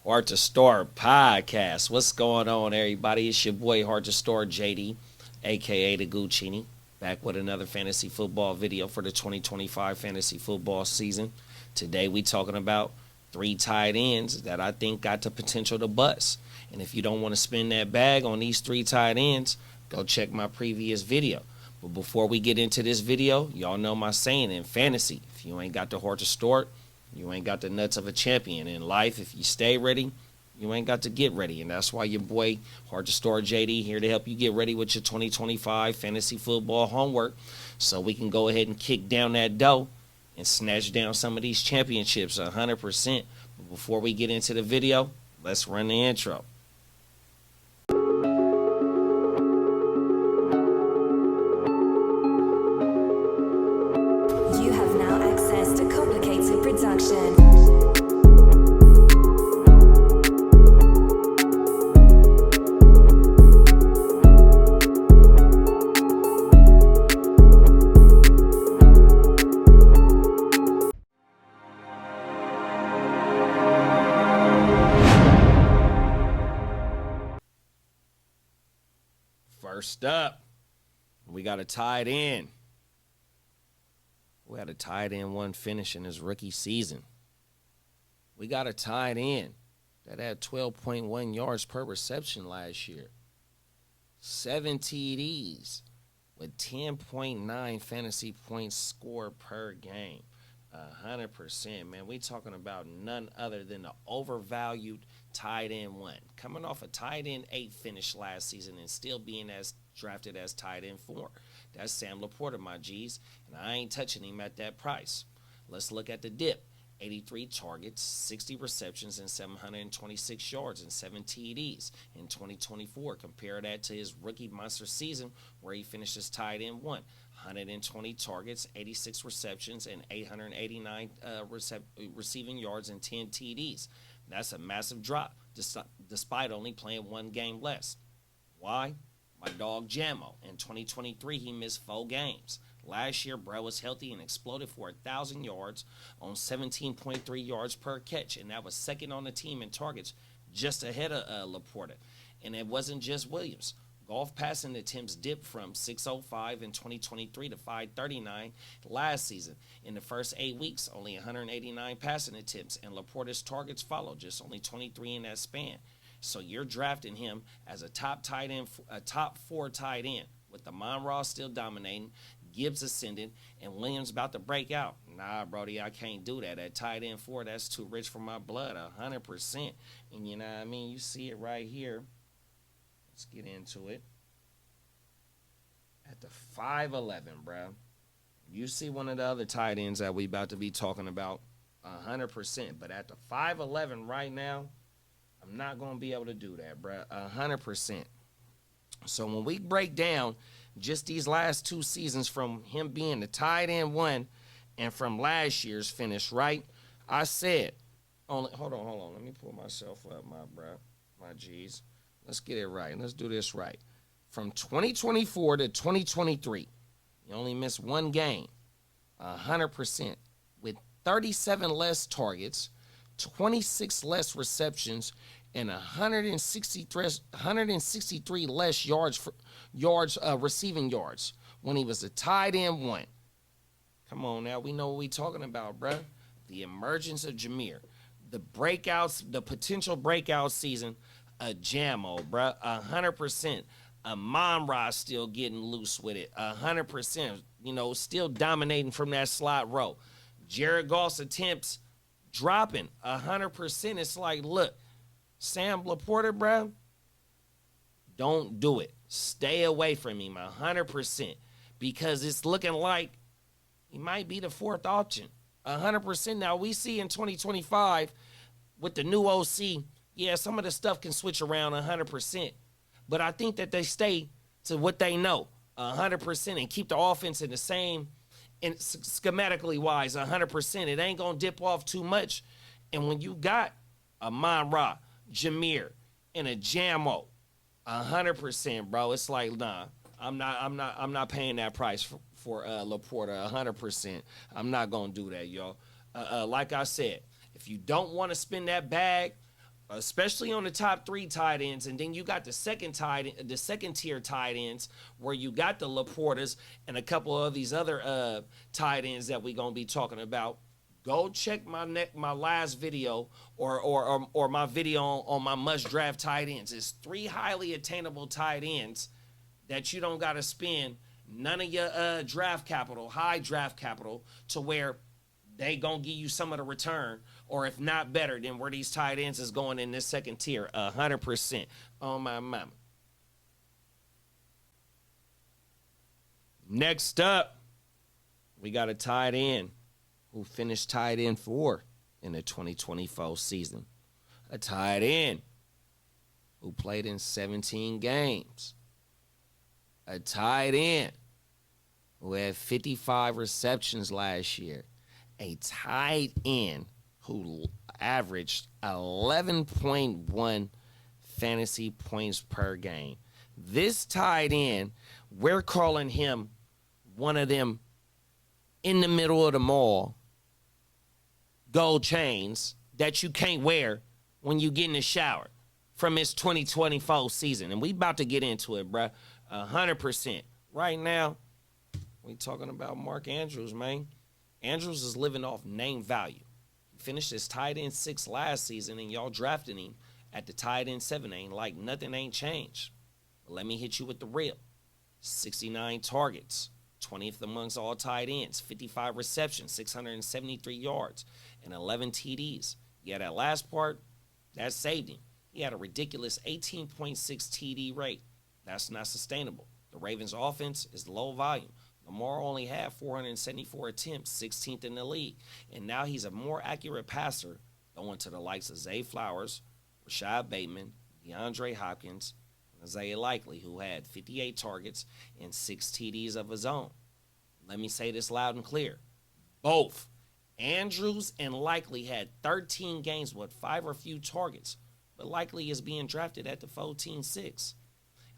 Heart2Start Podcast. What's going on, everybody? It's your boy Heart2Start JD, aka the Guccini, back with another fantasy football video for the 2025 fantasy football season. Today we talking about 3 tight ends that I think got the potential to bust. And if you don't want to spend that bag on these 3 tight ends, go check my previous video. But before we get into this video, y'all know my saying in fantasy: if you ain't got the Heart2Start, you ain't got the nuts of a champion. In life, if you stay ready, you ain't got to get ready. And that's why your boy Heart2Start JD here to help you get ready with your 2025 fantasy football homework, so we can go ahead and kick down that dough and snatch down some of these championships 100%. But before we get into the video, let's run the intro. You have now access to complicated production. First up, we got a tight end. We had a tight end one finish in his rookie season. We got a tight end that had 12.1 yards per reception last year, 7 TDs with 10.9 fantasy points scored per game. 100%, man. We talking about none other than the overvalued tight end 1. Coming off a tight end 8 finish last season and still being as drafted as tight end 4. That's Sam LaPorta, my G's, and I ain't touching him at that price. Let's look at the dip. 83 targets, 60 receptions, and 726 yards and 7 TDs in 2024. Compare that to his rookie monster season where he finished as tight end 1. 120 targets, 86 receptions, and 889 receiving yards and 10 TDs. That's a massive drop, despite only playing 1 game less. Why? My dog Jamo. In 2023, he missed 4 games. Last year, bro was healthy and exploded for 1,000 yards on 17.3 yards per catch, and that was second on the team in targets, just ahead of LaPorta. And it wasn't just Williams. Golf passing attempts dipped from 605 in 2023 to 539 last season. In the first 8 weeks, only 189 passing attempts, and LaPorta's targets followed, just only 23 in that span. So you're drafting him as a top tight end, a top 4 tight end, with the Monroe still dominating, Gibbs ascending, and Williams about to break out. Nah, Brody, I can't do that. At tight end 4, that's too rich for my blood, 100%. And you know what I mean? You see it right here. Let's get into it. At the 5'11", bro. You see one of the other tight ends that we about to be talking about, 100%. But at the 5'11" right now, I'm not going to be able to do that, bro, 100%. So when we break down just these last 2 seasons from him being the tight end 1 and from last year's finish, right? I said, hold on. Let me pull myself up, my G's. Let's get it right. Let's do this right. From 2024 to 2023, you only missed 1 game, 100%, with 37 less targets, 26 less receptions, and 163 less receiving yards when he was a tight end 1. Come on now, we know what we talking about, bruh. The emergence of Jameer, the breakouts, the potential breakout season, a Jamo, bruh, 100%. A Monroe still getting loose with it, 100%. You know, still dominating from that slot row. Jared Goff's attempts dropping 100%. It's like, look, Sam LaPorta, bruh, don't do it. Stay away from him 100%, because it's looking like he might be the 4th option 100%. Now, we see in 2025 with the new OC, yeah, some of the stuff can switch around 100%, but I think that they stay to what they know 100% and keep the offense in the same, and schematically wise, 100%. It ain't going to dip off too much. And when you got a Monroe, Jameer, and a Jamo, 100%, bro. It's like, nah, I'm not paying that price for LaPorta, 100%. I'm not gonna do that, y'all. Like I said, if you don't want to spend that bag, especially on the top 3 tight ends, and then you got the second tier tight ends where you got the LaPortas and a couple of these other tight ends that we're gonna be talking about. Go check my last video or my video on my must draft tight ends. It's 3 highly attainable tight ends that you don't gotta spend none of your high draft capital, to where they gonna give you some of the return, or if not better than where these tight ends is going in this second tier, 100% on my mama. Next up, we got a tight end who finished tight end 4 in the 2024 season. A tight end who played in 17 games. A tight end who had 55 receptions last year. A tight end who averaged 11.1 fantasy points per game. This tight end, we're calling him one of them in the middle of the mall gold chains that you can't wear when you get in the shower from his 2024 season. And we about to get into it, bruh. 100%. Right now, we talking about Mark Andrews, man. Andrews is living off name value. He finished his tight end 6 last season, and y'all drafted him at the tight end 7. Ain't like nothing ain't changed. But let me hit you with the real. 69 targets, 20th amongst all tight ends, 55 receptions, 673 yards, and 11 TDs. Yeah, that last part, that saved him. He had a ridiculous 18.6 TD rate. That's not sustainable. The Ravens' offense is low volume. Lamar only had 474 attempts, 16th in the league. And now he's a more accurate passer, going to the likes of Zay Flowers, Rashad Bateman, DeAndre Hopkins, and Isaiah Likely, who had 58 targets and 6 TDs of his own. Let me say this loud and clear. Both Andrews and Likely had 13 games with 5 or few targets, but Likely is being drafted at the 14-6.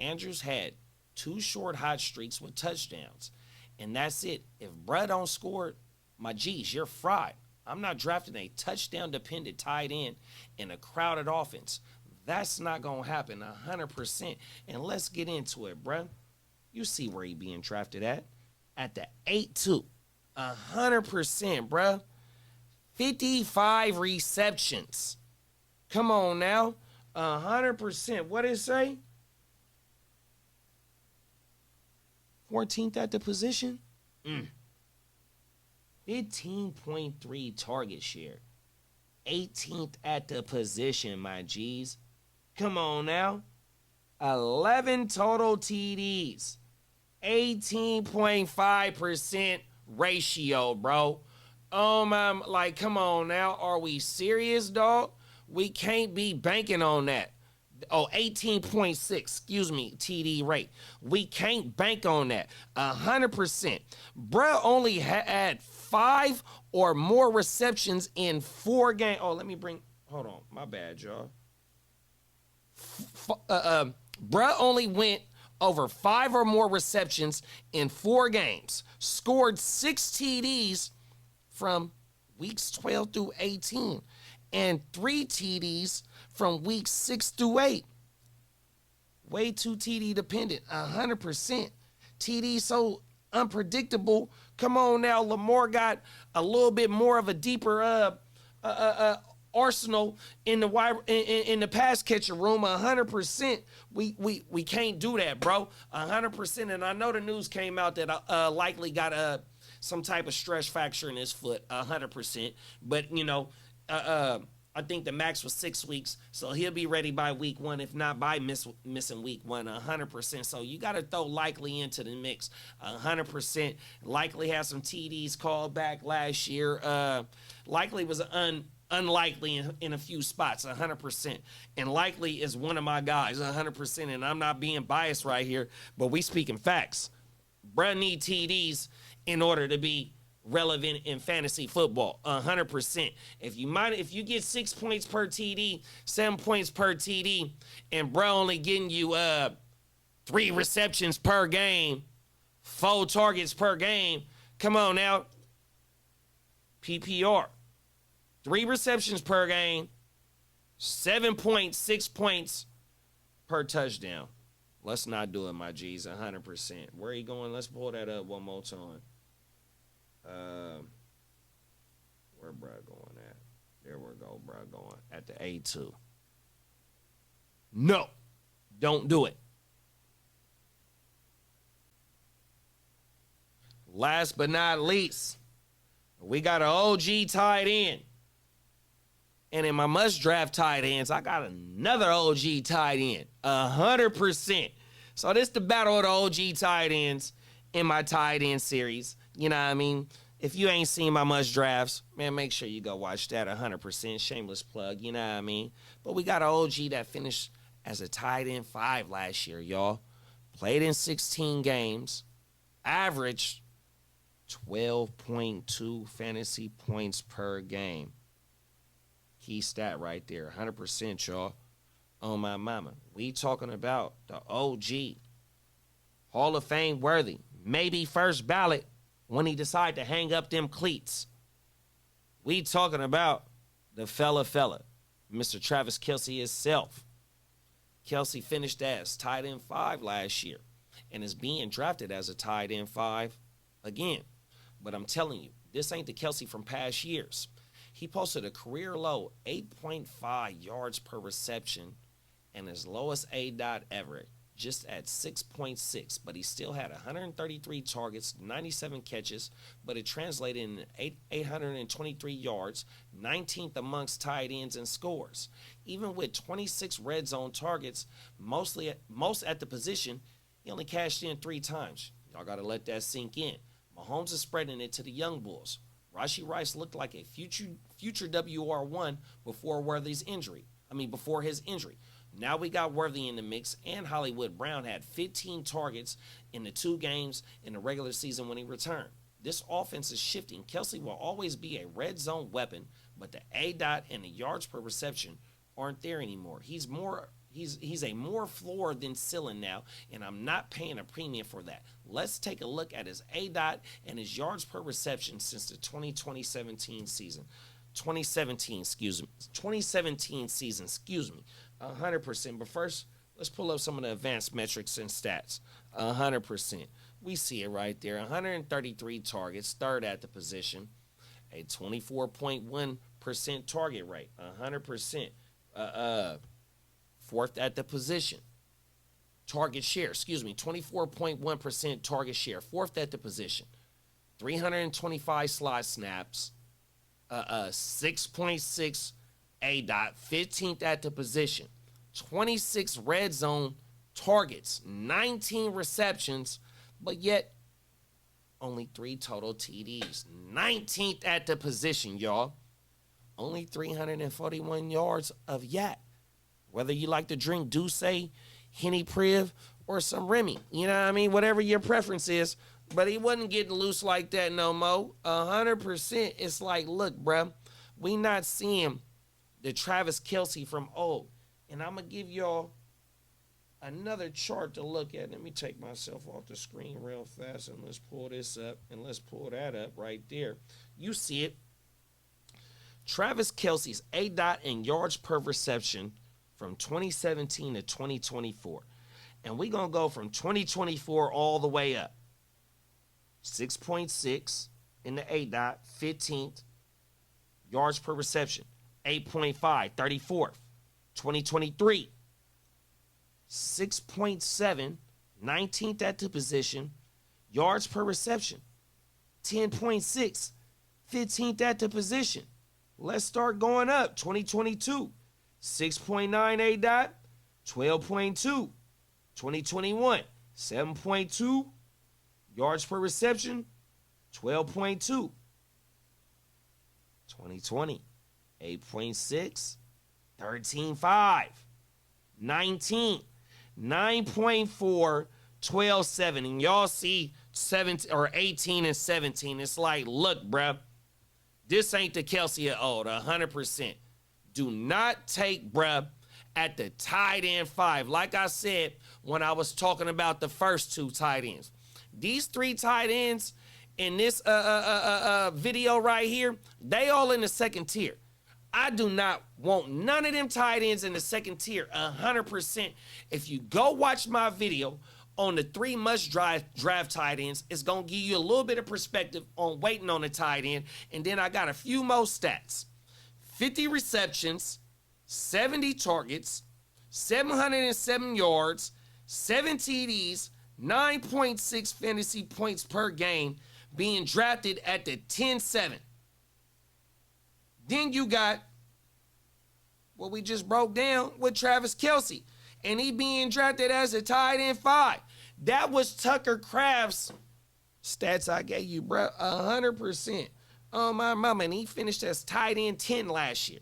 Andrews had 2 short hot streaks with touchdowns, and that's it. If bruh don't score, my G's, you're fried. I'm not drafting a touchdown-dependent tight end in a crowded offense. That's not going to happen 100%. And let's get into it, bruh. You see where he being drafted at the 8-2. 100%, bruh. 55 receptions. Come on now. 100%. What did it say? 14th at the position? 15.3 target share. 18th at the position, my G's. Come on now. 11 total TDs. 18.5% ratio, bro. Like, come on now. Are we serious, dog? We can't be banking on that. 18.6, TD rate. We can't bank on that. 100%. Bruh only had 5 or more receptions in 4 games. Hold on. My bad, y'all. Bruh only went over 5 or more receptions in 4 games. Scored 6 TDs from weeks 12 through 18. And 3 TDs from weeks 6 through 8. Way too TD dependent, 100%. TD so unpredictable. Come on now, Lamar got a little bit more of a deeper arsenal in the pass catcher room. 100%. We can't do that, bro. 100%. And I know the news came out that Likely got some type of stress fracture in his foot. 100%. But you know. I think the max was 6 weeks, so he'll be ready by week 1, if not by missing week 1, 100%. So you got to throw Likely into the mix, 100%. Likely had some TDs called back last year. Likely was unlikely in a few spots, 100%. And Likely is one of my guys, 100%. And I'm not being biased right here, but we speaking facts. Bruh need TDs in order to be relevant in fantasy football, 100%. If you get 6 points per TD, 7 points per TD, and bro only getting you 3 receptions per game, 4 targets per game, come on now. PPR, 3 receptions per game, 7.6 points per touchdown. Let's not do it, my G's, 100%. Where are you going? Let's pull that up one more time. Where bro going at? There we go, bro, going at the A2. No, don't do it. Last but not least, we got an OG tight end. And in my must draft tight ends, I got another OG tight end, 100%. So this is the battle of the OG tight ends in my tight end series. You know what I mean? If you ain't seen my must drafts, man, make sure you go watch that 100%. Shameless plug, you know what I mean? But we got an OG that finished as a tight end 5 last year, y'all. Played in 16 games, averaged 12.2 fantasy points per game. Key stat right there, 100%, y'all. On my mama. We talking about the OG. Hall of Fame worthy. Maybe first ballot when he decide to hang up them cleats. We talking about the fella, Mr. Travis Kelce himself. Kelce finished as tight end 5 last year and is being drafted as a tight end 5 again. But I'm telling you, this ain't the Kelce from past years. He posted a career low 8.5 yards per reception and his lowest aDOT ever, just at 6.6. But he still had 133 targets, 97 catches, but it translated in 823 yards, 19th amongst tight ends in scores. Even with 26 red zone targets, most at the position, he only cashed in 3 times. Y'all got to let that sink in. Mahomes is spreading it to the young bulls. Rashee Rice looked like a future WR1 before his injury. Now we got Worthy in the mix, and Hollywood Brown had 15 targets in the 2 games in the regular season when he returned. This offense is shifting. Kelce will always be a red zone weapon, but the aDOT and the yards per reception aren't there anymore. He's a more floor than ceiling now, and I'm not paying a premium for that. Let's take a look at his aDOT and his yards per reception since the 2017 season. 2017 season, 100%. But first, let's pull up some of the advanced metrics and stats. 100%. We see it right there. 133 targets, 3rd at the position. A 24.1% target rate. 100%. 4th at the position. Target share, 24.1% target share. 4th at the position. 325 slot snaps. 6.6 aDOT, 15th at the position. 26 red zone targets, 19 receptions, but yet only 3 total TDs. 19th at the position, y'all. Only 341 yards of yak. Whether you like to drink Douce, Henny Priv, or some Remy, you know what I mean? Whatever your preference is. But he wasn't getting loose like that no more. 100%. It's like, look, bruh, we not seeing the Travis Kelce from old. And I'm going to give y'all another chart to look at. Let me take myself off the screen real fast, and let's pull this up, and let's pull that up right there. You see it. Travis Kelce's aDOT and yards per reception from 2017 to 2024. And we're going to go from 2024 all the way up. 6.6 in the aDOT, 15th. Yards per reception, 8.5, 34th. 2023, 6.7, 19th at the position. Yards per reception, 10.6, 15th at the position. Let's start going up. 2022, 6.9 aDOT, 12.2. 2021, 7.2. Yards per reception, 12.2. 2020, 8.6, 13.5. 19, 9.4, 12.7. And y'all see 17 or 18 and 17. It's like, look, bruh, this ain't the Kelce of old, 100%. Do not take, bruh, at the tight end 5. Like I said when I was talking about the first 2 tight ends. These 3 tight ends in this video right here, they all in the second tier. I do not want none of them tight ends in the second tier, 100%. If you go watch my video on the 3 must-draft tight ends, it's going to give you a little bit of perspective on waiting on the tight end. And then I got a few more stats. 50 receptions, 70 targets, 707 yards, 7 TDs, 9.6 fantasy points per game, being drafted at the 10-7. Then you got what we just broke down with Travis Kelce, and he being drafted as a tight end 5. That was Tucker Kraft's stats I gave you, bro, 100%. Oh, my mama, and he finished as tight end 10 last year.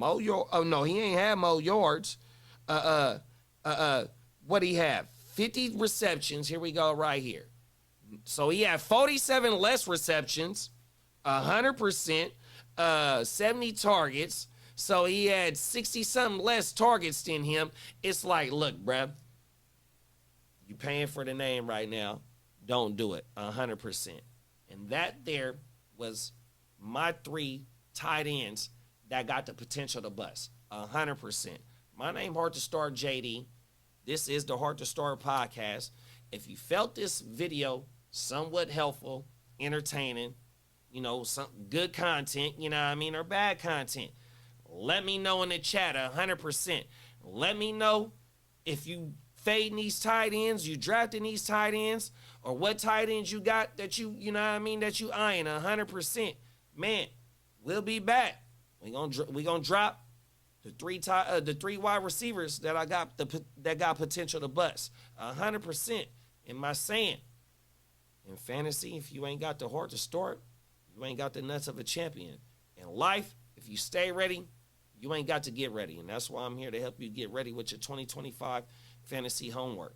Oh, no, he ain't had more yards. What he have? 50 receptions. Here we go right here. So he had 47 less receptions, 100%, 70 targets. So he had 60-something less targets than him. It's like, look, bruh, you paying for the name right now. Don't do it, 100%. And that there was my 3 tight ends that got the potential to bust, 100%. My name Heart2Start JD. This is the Heart2Start Podcast. If you felt this video somewhat helpful, entertaining, you know, some good content, you know what I mean, or bad content, let me know in the chat, 100%. Let me know if you fading these tight ends, you drafting these tight ends, or what tight ends you got that you know what I mean, that you eyeing, 100%. Man, we'll be back. We gonna drop the 3 wide receivers that I got that got potential to bust, 100%. Am I saying? In fantasy, if you ain't got the heart to start, you ain't got the nuts of a champion. In life, if you stay ready, you ain't got to get ready. And that's why I'm here to help you get ready with your 2025 fantasy homework.